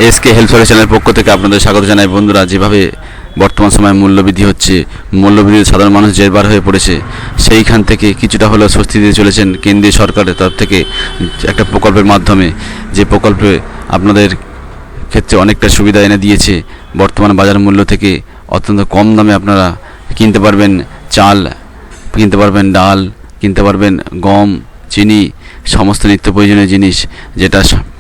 SK help সলিউশনের পক্ষ থেকে আপনাদের স্বাগত জানাই। বন্ধুরা, যেভাবে বর্তমান সময়ে মূল্যবৃদ্ধি হচ্ছে, মূল্যবৃদ্ধি সাধারণ মানুষ জেরবার হয়ে পড়েছে, সেইখান থেকে কিছুটা হলেও স্বস্তি দিয়ে চলেছেন কেন্দ্রীয় সরকারের তরফ থেকে একটা প্রকল্পের মাধ্যমে, যে প্রকল্পে আপনাদের ক্ষেত্রে অনেকটা সুবিধা এনে দিয়েছে। বর্তমান বাজার মূল্য থেকে অত্যন্ত কম দামে আপনারা কিনতে পারবেন চাল, কিনতে পারবেন ডাল, কিনতে পারবেন গম, চিনি, সমস্ত নিত্য প্রয়োজনীয় জিনিস, যেটা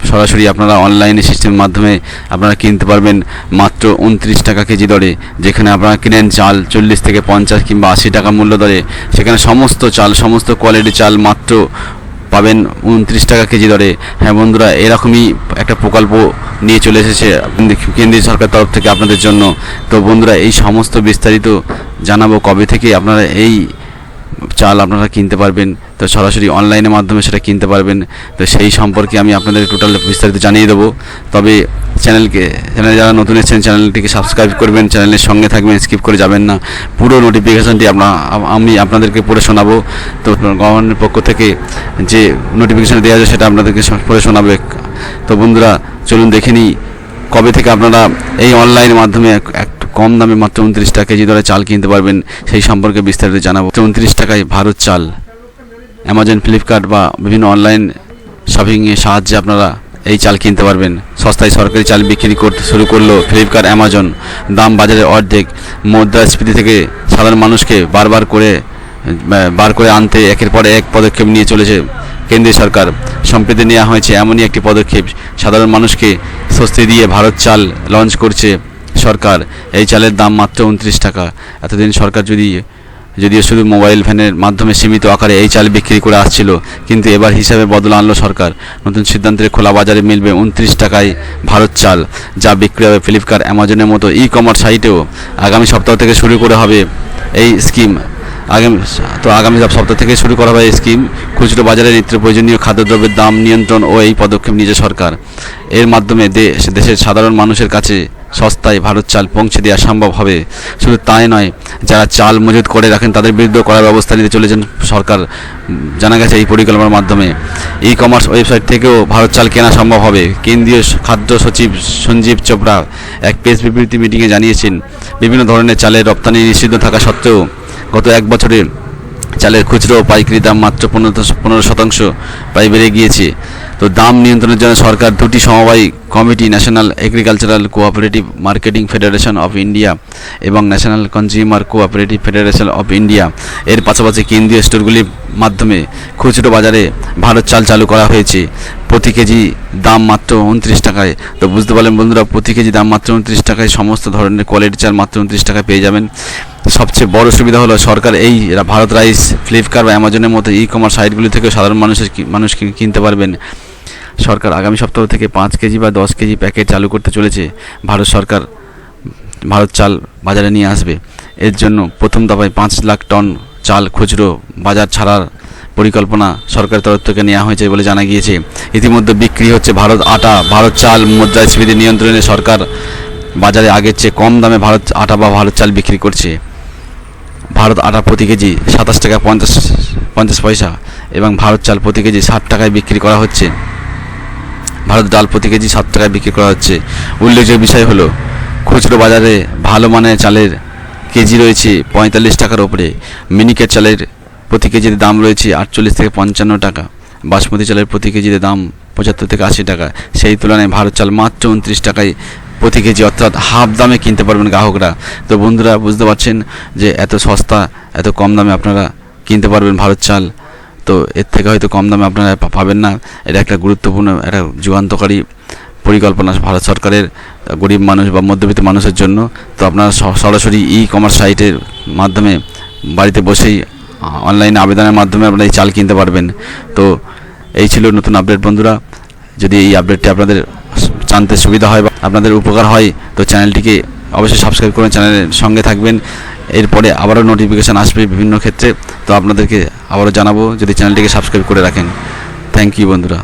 সরাসরি আপনারা অনলাইনে সিস্টেমের মাধ্যমে আপনারা কিনতে পারবেন মাত্র 29 টাকা কেজি দরে। যেখানে আপনারা কিনেন চাল 40 থেকে 50 কিংবা 80 টাকা মূল্য দরে, সেখানে সমস্ত চাল, সমস্ত কোয়ালিটির চাল মাত্র পাবেন 29 টাকা কেজি দরে। হ্যাঁ বন্ধুরা, এরকমই একটা প্রকল্প নিয়ে চলে এসেছে কেন্দ্রীয় সরকার তরফ থেকে আপনাদের জন্য। তো বন্ধুরা, এই সমস্ত বিস্তারিত জানাবো কবে থেকে আপনারা এই চাল আপনারা কিনতে পারবেন। তো সরাসরি অনলাইনের মাধ্যমে সেটা কিনতে পারবেন। তো সেই সম্পর্কে আমি আপনাদের টোটাল বিস্তারিত জানিয়ে দেবো। তবে চ্যানেলে যারা নতুন এসেছেন চ্যানেলটিকে সাবস্ক্রাইব করবেন, চ্যানেলের সঙ্গে থাকবেন, স্কিপ করে যাবেন না। পুরো নোটিফিকেশানটি আমি আপনাদেরকে পড়ে শোনাবো। তো গভর্নমেন্টের পক্ষ থেকে যে নোটিফিকেশান দেওয়া যায় সেটা আপনাদেরকে পড়ে শোনাবে। তো বন্ধুরা, চলুন দেখে নিই কবে থেকে আপনারা এই অনলাইনের মাধ্যমে একটু কম দামে মাত্র 29 টাকা কেজি দরে চাল কিনতে পারবেন, সেই সম্পর্কে বিস্তারিত জানাবো। 29 টাকায় ভারত চাল অ্যামাজন, ফ্লিপকার্ট বা বিভিন্ন অনলাইন শপিংয়ের সাহায্যে আপনারা এই চাল কিনতে পারবেন। সস্তায় সরকারি চাল বিক্রি করতে শুরু করলো ফ্লিপকার্ট, অ্যামাজন। দাম বাজারের অর্ধেক। মুদ্রাস্ফীতি থেকে সাধারণ মানুষকে বার করে আনতে একের পর এক পদক্ষেপ নিয়ে চলেছে কেন্দ্রীয় সরকার। সম্প্রতি নেওয়া হয়েছে এমনই একটি পদক্ষেপ, সাধারণ মানুষকে স্বস্তি দিয়ে ভারত চাল লঞ্চ করছে সরকার। এই চালের দাম মাত্র 29 টাকা। এতদিন সরকার যদিও শুধু মোবাইল ভ্যানের মাধ্যমে সীমিত আকারে এই চাল বিক্রি করে আসছিল, কিন্তু এবার হিসাবে বদল আনলো সরকার। নতুন সিদ্ধান্তের খোলা বাজারে মিলবে 29 টাকায় ভারত চাল, যা বিক্রি হবে ফ্লিপকার্ট, অ্যামাজনের মতো ই-কমার্স সাইটেও। আগামী সপ্তাহ থেকে শুরু করা হবে এই স্কিম। আগামী সপ্তাহ থেকে শুরু করা হবে এই স্কিম। খুচরো বাজারে নিত্য প্রয়োজনীয় খাদ্যদ্রব্যের দাম নিয়ন্ত্রণ ও এই পদক্ষেপ নিয়েছে সরকার। এর মাধ্যমে দেশের সাধারণ মানুষের কাছে সস্তায় ভারত চাল পৌঁছে দেওয়া সম্ভব হবে। শুধু তাই নয়, যারা চাল মজুত করে রাখেন তাদের বিরুদ্ধে কড়া ব্যবস্থা নিতে চলেছেন সরকার। জানা গেছে এই পরিকল্পনার মাধ্যমে ই-কমার্স ওয়েবসাইট থেকেও ভারত চাল কেনা সম্ভব হবে। কেন্দ্রীয় খাদ্য সচিব সঞ্জীব চোপড়া এক প্রেস বিবৃতি মিটিংয়ে জানিয়েছেন, বিভিন্ন ধরনের চালের রপ্তানি নিষিদ্ধ থাকা সত্ত্বেও গত এক বছরে চালের খুচরো ও পাইকারি দাম মাত্র 15% প্রায় বেড়ে গিয়েছে। তো দাম নিয়ন্ত্রণের জন্য সরকার দুটি সমবায় committee, national agricultural cooperative marketing federation of India এবং national consumer cooperative federation of India এর পাশাপাশি কেন্দ্রীয় স্টোরগুলির মাধ্যমে খুচরো বাজারে ভারত চাল চালু করা হয়েছে। প্রতি কেজি দাম মাত্র 29 টাকায়। তো বুঝতে পারলেন বন্ধুরা, প্রতি কেজি দাম মাত্র 29 টাকায় সমস্ত ধরনের কোয়ালিটি চাল মাত্র 29 টাকায় পেয়ে যাবেন। সবচেয়ে বড় সুবিধা হলো সরকার এই ভারত রাইস, ফ্লিপকার্ট বা অ্যামাজনের মতো ই-কমার্স সাইটগুলি থেকে সাধারণ মানুষ কিনতে পারবেন। সরকার আগামী সপ্তাহ থেকে 5 কেজি বা 10 কেজি প্যাকেট চালু করতে চলেছে। ভারত সরকার ভারত চাল বাজারে নিয়ে আসবে। এর জন্য প্রথম দফায় 5 লাখ টন চাল খুচরো বাজার ছাড়ার পরিকল্পনা সরকারের তরফ থেকে নেওয়া হয়েছে বলে জানা গিয়েছে। ইতিমধ্যে বিক্রি হচ্ছে ভারত আটা। ভারত চাল মুদ্রাস্ফীতি নিয়ন্ত্রণে সরকার বাজারে আগের চেয়ে কম দামে ভারত আটা বা ভারত চাল বিক্রি করছে। ভারত আটা প্রতি কেজি 27 টাকা 50 পয়সা এবং ভারত চাল প্রতি কেজি 60 টাকায় বিক্রি করা হচ্ছে। ভারত ডাল প্রতি কেজি 7 টাকায় বিক্রি করা হচ্ছে। উল্লেখযোগ্য বিষয় হলো, খুচরো বাজারে ভালো মানের চালের কেজি রয়েছে 45 টাকার ওপরে। মিনিকেট চালের প্রতি কেজির দাম রয়েছে 48 থেকে 55 টাকা। বাসমতি চালের প্রতি কেজির দাম 75 থেকে 80 টাকা। সেই তুলনায় ভারত চাল মাত্র 29 টাকায় প্রতি কেজি, অর্থাৎ হাফ দামে কিনতে পারবেন গ্রাহকরা। তো বন্ধুরা, বুঝতে পারছেন যে এত সস্তা, এত কম দামে আপনারা কিনতে পারবেন ভারত চাল। তো এর থেকে হয়তো কম দামে আপনারা পাবেন না। এটা একটা গুরুত্বপূর্ণ, একটা যুগান্তকারী পরিকল্পনা ভারত সরকারের গরিব মানুষ বা মধ্যবিত্ত মানুষের জন্য। তো আপনারা সরাসরি ই-কমার্স সাইটের মাধ্যমে বাড়িতে বসেই অনলাইনে আবেদনের মাধ্যমে আপনারা এই চাল কিনতে পারবেন। তো এই ছিল নতুন আপডেট বন্ধুরা। যদি এই আপডেটটি আপনাদের জানতে সুবিধা হয় বা আপনাদের উপকার হয়, তো চ্যানেলটিকে অবশ্যই সাবস্ক্রাইব করুন, চ্যানেলের সঙ্গে থাকবেন। এরপরে আবারও নোটিফিকেশান আসবে বিভিন্ন ক্ষেত্রে, তো আপনাদেরকে আবারও জানাবো যদি চ্যানেলটিকে সাবস্ক্রাইব করে রাখেন। থ্যাংক ইউ বন্ধুরা।